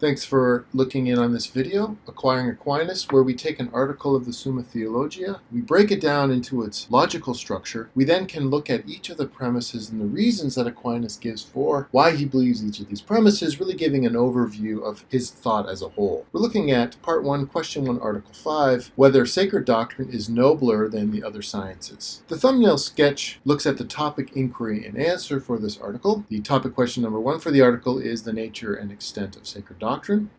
Thanks for looking in on this video, Acquiring Aquinas, where we take an article of the Summa theologiae, we break it down into its logical structure, we then can look at each of the premises and the reasons that Aquinas gives for why he believes each of these premises, really giving an overview of his thought as a whole. We're looking at Part 1, Question 1, Article 5, whether sacred doctrine is nobler than the other sciences. The thumbnail sketch looks at the topic, inquiry, and answer for this article. The topic question number 1 for the article is the nature and extent of sacred doctrine.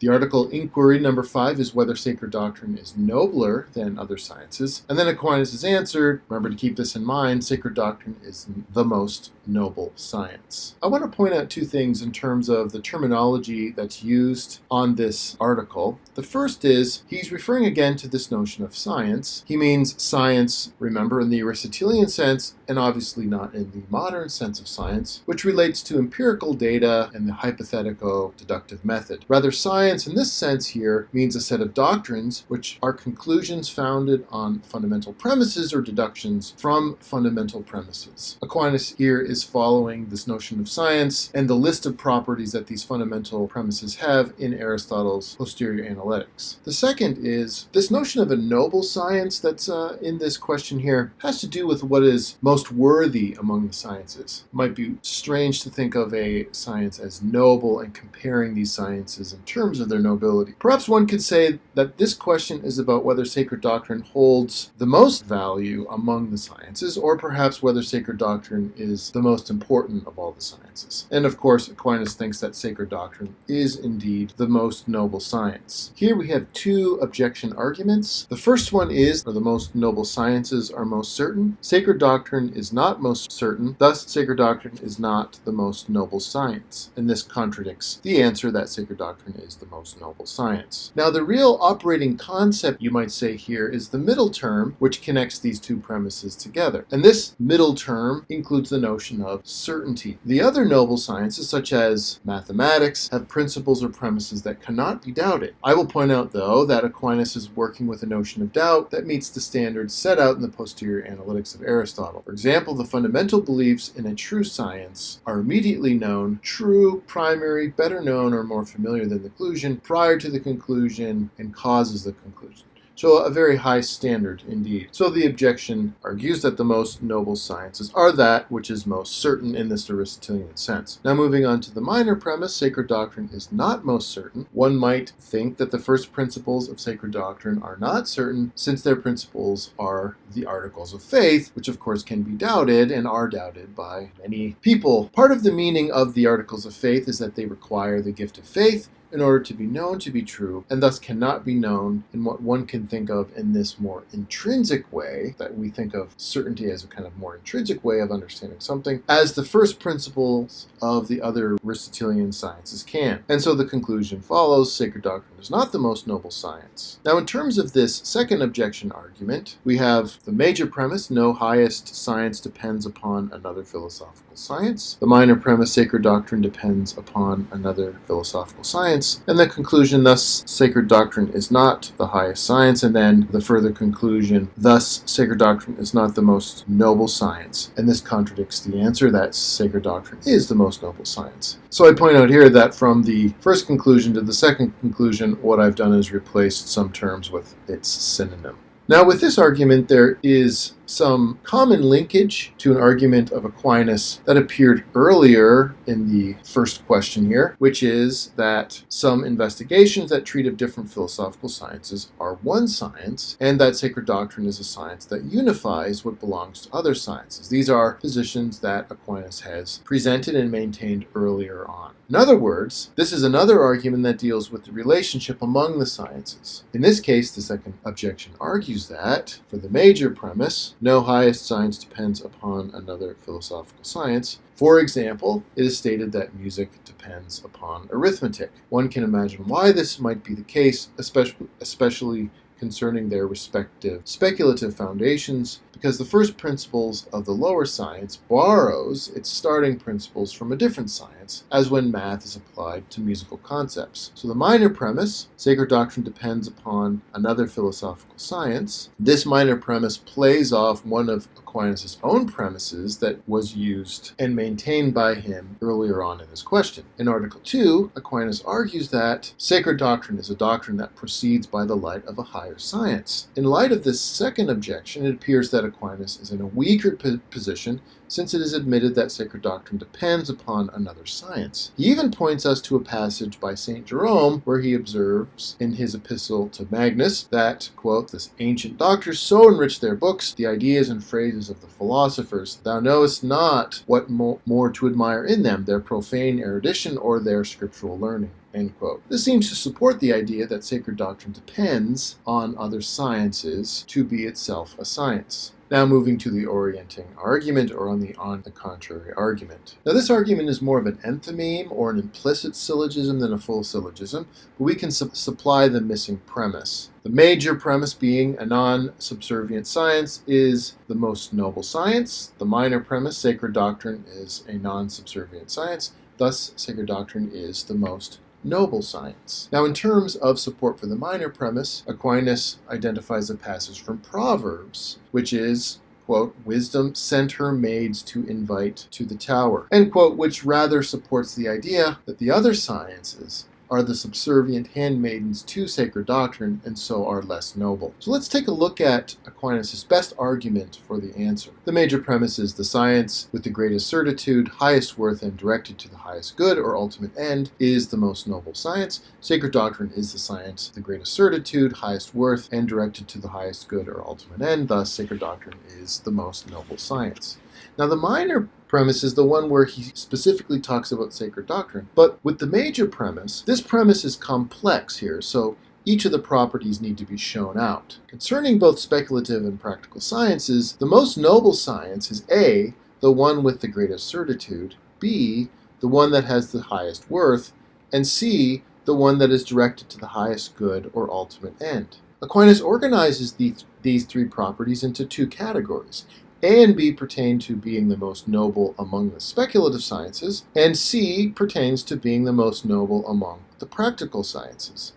The article inquiry number 5 is whether sacred doctrine is nobler than other sciences. And then Aquinas is answered, remember to keep this in mind, sacred doctrine is the most noble science. I want to point out two things in terms of the terminology that's used on this article. The first is, he's referring again to this notion of science. He means science, remember, in the Aristotelian sense, and obviously not in the modern sense of science, which relates to empirical data and the hypothetico-deductive method. Rather, science in this sense here means a set of doctrines which are conclusions founded on fundamental premises or deductions from fundamental premises. Aquinas here is following this notion of science and the list of properties that these fundamental premises have in Aristotle's posterior analytics. The second is this notion of a noble science that's in this question here has to do with what is most worthy among the sciences. It might be strange to think of a science as noble and comparing these sciences in terms of their nobility. Perhaps one could say that this question is about whether sacred doctrine holds the most value among the sciences, or perhaps whether sacred doctrine is the most important of all the sciences. And of course, Aquinas thinks that sacred doctrine is indeed the most noble science. Here we have two objection arguments. The first one is, the most noble sciences are most certain. Sacred doctrine is not most certain, thus sacred doctrine is not the most noble science. And this contradicts the answer that sacred doctrine is the most noble science. Now, the real operating concept, you might say here, is the middle term, which connects these two premises together. And this middle term includes the notion of certainty. The other noble sciences, such as mathematics, have principles or premises that cannot be doubted. I will point out, though, that Aquinas is working with a notion of doubt that meets the standards set out in the posterior analytics of Aristotle. For example, the fundamental beliefs in a true science are immediately known, true, primary, better known, or more familiar than the conclusion, prior to the conclusion, and causes the conclusion. So a very high standard indeed. So the objection argues that the most noble sciences are that which is most certain in this Aristotelian sense. Now moving on to the minor premise, sacred doctrine is not most certain. One might think that the first principles of sacred doctrine are not certain, since their principles are the articles of faith, which of course can be doubted and are doubted by many people. Part of the meaning of the articles of faith is that they require the gift of faith in order to be known to be true, and thus cannot be known in what one can think of in this more intrinsic way, that we think of certainty as a kind of more intrinsic way of understanding something, as the first principles of the other Aristotelian sciences can. And so the conclusion follows, sacred doctrine is not the most noble science. Now, in terms of this second objection argument, we have the major premise, no highest science depends upon another philosophical science. The minor premise, sacred doctrine depends upon another philosophical science. And the conclusion, thus, sacred doctrine is not the highest science. And then the further conclusion, thus, sacred doctrine is not the most noble science. And this contradicts the answer that sacred doctrine is the most noble science. So I point out here that from the first conclusion to the second conclusion, what I've done is replaced some terms with its synonym. Now, with this argument, there is some common linkage to an argument of Aquinas that appeared earlier in the first question here, which is that some investigations that treat of different philosophical sciences are one science, and that sacred doctrine is a science that unifies what belongs to other sciences. These are positions that Aquinas has presented and maintained earlier on. In other words, this is another argument that deals with the relationship among the sciences. In this case, the second objection argues that, for the major premise, no highest science depends upon another philosophical science. For example, it is stated that music depends upon arithmetic. One can imagine why this might be the case, especially concerning their respective speculative foundations, because the first principles of the lower science borrows its starting principles from a different science, as when math is applied to musical concepts. So the minor premise, sacred doctrine depends upon another philosophical science, this minor premise plays off one of Aquinas' Aquinas' own premises that was used and maintained by him earlier on in his question. In Article 2, Aquinas argues that sacred doctrine is a doctrine that proceeds by the light of a higher science. In light of this second objection, it appears that Aquinas is in a weaker position, since it is admitted that sacred doctrine depends upon another science. He even points us to a passage by St. Jerome where he observes in his epistle to Magnus that, quote, "This ancient doctors so enrich their books, the ideas and phrases of the philosophers, thou knowest not what more to admire in them, their profane erudition or their scriptural learning." End quote. This seems to support the idea that sacred doctrine depends on other sciences to be itself a science. Now moving to the orienting argument, or on the contrary argument. Now this argument is more of an enthymeme or an implicit syllogism than a full syllogism, but we can supply the missing premise. The major premise being a non-subservient science is the most noble science. The minor premise, sacred doctrine, is a non-subservient science. Thus, sacred doctrine is the most noble science. Now, in terms of support for the minor premise, Aquinas identifies a passage from Proverbs, which is, quote, "Wisdom sent her maids to invite to the tower," end quote, which rather supports the idea that the other sciences are the subservient handmaidens to sacred doctrine and so are less noble. So let's take a look at Aquinas' best argument for the answer. The major premise is the science with the greatest certitude, highest worth, and directed to the highest good or ultimate end is the most noble science. Sacred doctrine is the science, the greatest certitude, highest worth, and directed to the highest good or ultimate end. Thus, sacred doctrine is the most noble science. Now, the minor premise is the one where he specifically talks about sacred doctrine. But with the major premise, this premise is complex here, so each of the properties need to be shown out. Concerning both speculative and practical sciences, the most noble science is A, the one with the greatest certitude, B, the one that has the highest worth, and C, the one that is directed to the highest good or ultimate end. Aquinas organizes these three properties into two categories. A and B pertain to being the most noble among the speculative sciences, and C pertains to being the most noble among the practical sciences.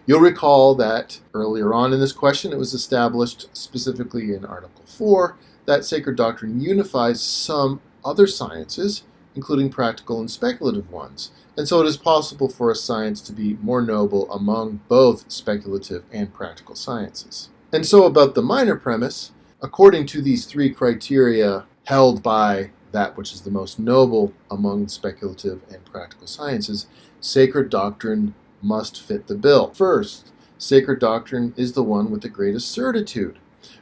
You'll recall that earlier on in this question, it was established specifically in Article 4 that sacred doctrine unifies some other sciences, including practical and speculative ones, and so it is possible for a science to be more noble among both speculative and practical sciences. And so about the minor premise, according to these three criteria held by that which is the most noble among speculative and practical sciences, sacred doctrine must fit the bill. First, sacred doctrine is the one with the greatest certitude.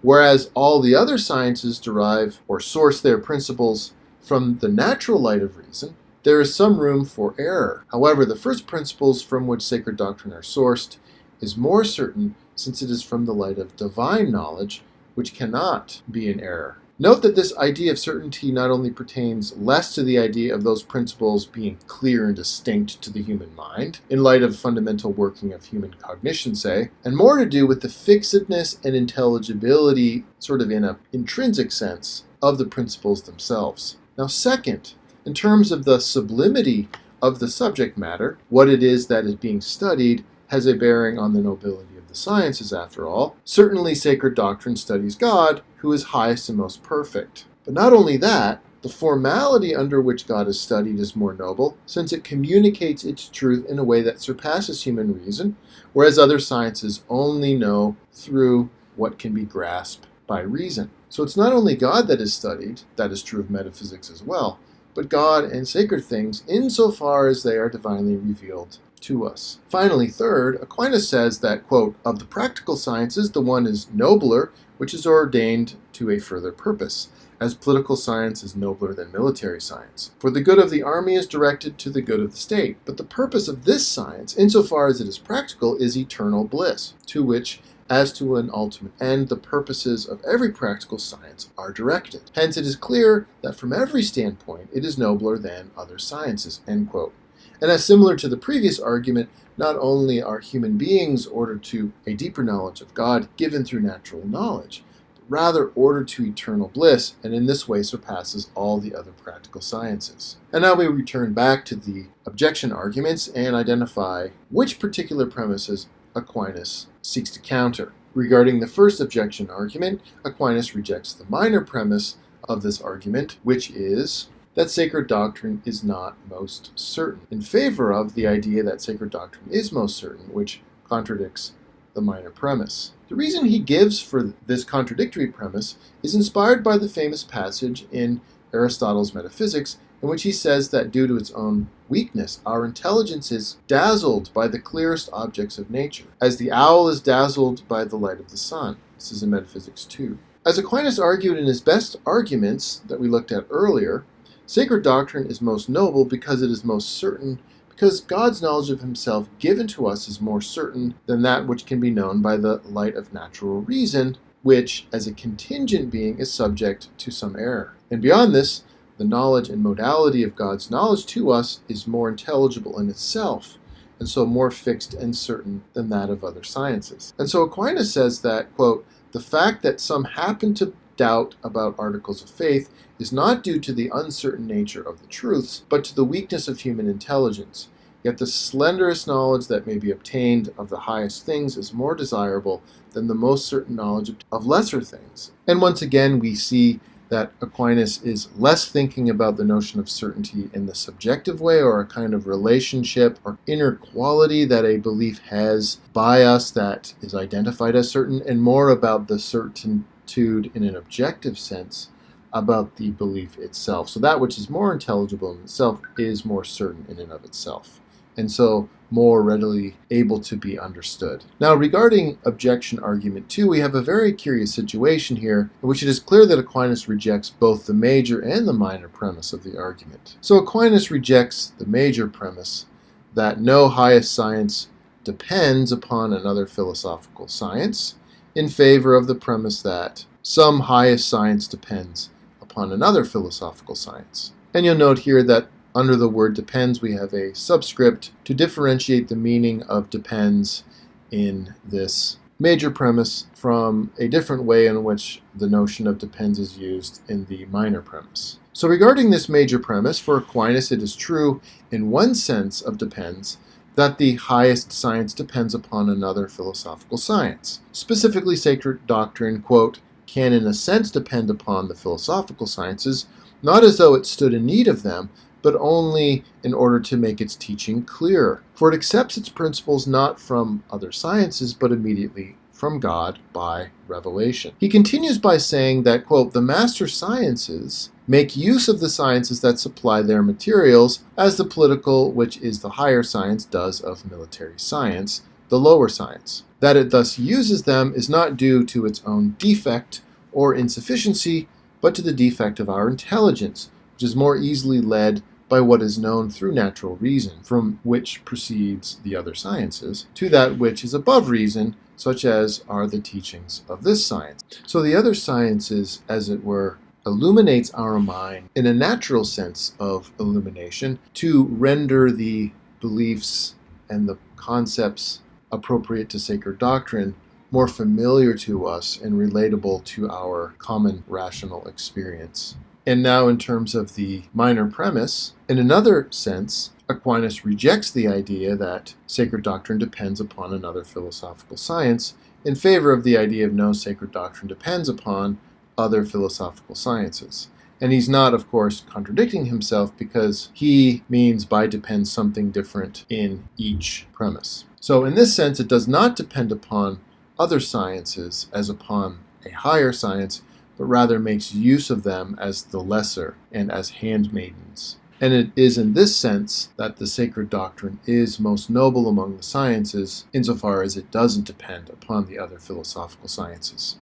Whereas all the other sciences derive or source their principles from the natural light of reason, there is some room for error. However, the first principles from which sacred doctrine are sourced is more certain since it is from the light of divine knowledge, which cannot be in error. Note that this idea of certainty not only pertains less to the idea of those principles being clear and distinct to the human mind, in light of fundamental working of human cognition, say, and more to do with the fixedness and intelligibility, sort of in an intrinsic sense, of the principles themselves. Now, second, in terms of the sublimity of the subject matter, what it is that is being studied has a bearing on the nobility of the sciences, after all. Certainly, sacred doctrine studies God, who is highest and most perfect. But not only that, the formality under which God is studied is more noble, since it communicates its truth in a way that surpasses human reason, whereas other sciences only know through what can be grasped by reason. So it's not only God that is studied, that is true of metaphysics as well, but God and sacred things insofar as they are divinely revealed to us. Finally, third, Aquinas says that, quote, "Of the practical sciences, the one is nobler, which is ordained to a further purpose, as political science is nobler than military science. For the good of the army is directed to the good of the state. But the purpose of this science, insofar as it is practical, is eternal bliss, to which, as to an ultimate end, the purposes of every practical science are directed. Hence it is clear that from every standpoint it is nobler than other sciences," end quote. And as similar to the previous argument, not only are human beings ordered to a deeper knowledge of God given through natural knowledge, but rather ordered to eternal bliss, and in this way surpasses all the other practical sciences. And now we return back to the objection arguments and identify which particular premises Aquinas seeks to counter. Regarding the first objection argument, Aquinas rejects the minor premise of this argument, which is that sacred doctrine is not most certain, in favor of the idea that sacred doctrine is most certain, which contradicts the minor premise. The reason he gives for this contradictory premise is inspired by the famous passage in Aristotle's Metaphysics, in which he says that due to its own weakness, our intelligence is dazzled by the clearest objects of nature, as the owl is dazzled by the light of the sun. This is in Metaphysics 2. As Aquinas argued in his best arguments that we looked at earlier, sacred doctrine is most noble because it is most certain, because God's knowledge of himself given to us is more certain than that which can be known by the light of natural reason, which, as a contingent being, is subject to some error. And beyond this, the knowledge and modality of God's knowledge to us is more intelligible in itself, and so more fixed and certain than that of other sciences. And so Aquinas says that, quote, the fact that some happen to doubt about articles of faith is not due to the uncertain nature of the truths, but to the weakness of human intelligence. Yet the slenderest knowledge that may be obtained of the highest things is more desirable than the most certain knowledge of lesser things. And once again, we see that Aquinas is less thinking about the notion of certainty in the subjective way, or a kind of relationship or inner quality that a belief has by us that is identified as certain, and more about the certitude in an objective sense about the belief itself. So that which is more intelligible in itself is more certain in and of itself, and so more readily able to be understood. Now, regarding objection argument 2, we have a very curious situation here in which it is clear that Aquinas rejects both the major and the minor premise of the argument. So Aquinas rejects the major premise that no highest science depends upon another philosophical science, in favor of the premise that some highest science depends upon another philosophical science. And you'll note here that under the word depends, we have a subscript to differentiate the meaning of depends in this major premise from a different way in which the notion of depends is used in the minor premise. So regarding this major premise, for Aquinas it is true in one sense of depends that the highest science depends upon another philosophical science. Specifically, sacred doctrine, quote, can in a sense depend upon the philosophical sciences, not as though it stood in need of them, but only in order to make its teaching clearer. For it accepts its principles not from other sciences, but immediately from God by revelation. He continues by saying that, quote, the master sciences make use of the sciences that supply their materials, as the political, which is the higher science, does of military science, the lower science. That it thus uses them is not due to its own defect or insufficiency, but to the defect of our intelligence, which is more easily led by what is known through natural reason, from which proceeds the other sciences, to that which is above reason, such as are the teachings of this science. So the other sciences, as it were, illuminates our mind in a natural sense of illumination to render the beliefs and the concepts appropriate to sacred doctrine more familiar to us and relatable to our common rational experience. And now in terms of the minor premise, in another sense, Aquinas rejects the idea that sacred doctrine depends upon another philosophical science in favor of the idea of no sacred doctrine depends upon other philosophical sciences. And he's not, of course, contradicting himself, because he means by depends something different in each premise. So in this sense, it does not depend upon other sciences as upon a higher science, but rather makes use of them as the lesser and as handmaidens. And it is in this sense that the sacred doctrine is most noble among the sciences, insofar as it doesn't depend upon the other philosophical sciences.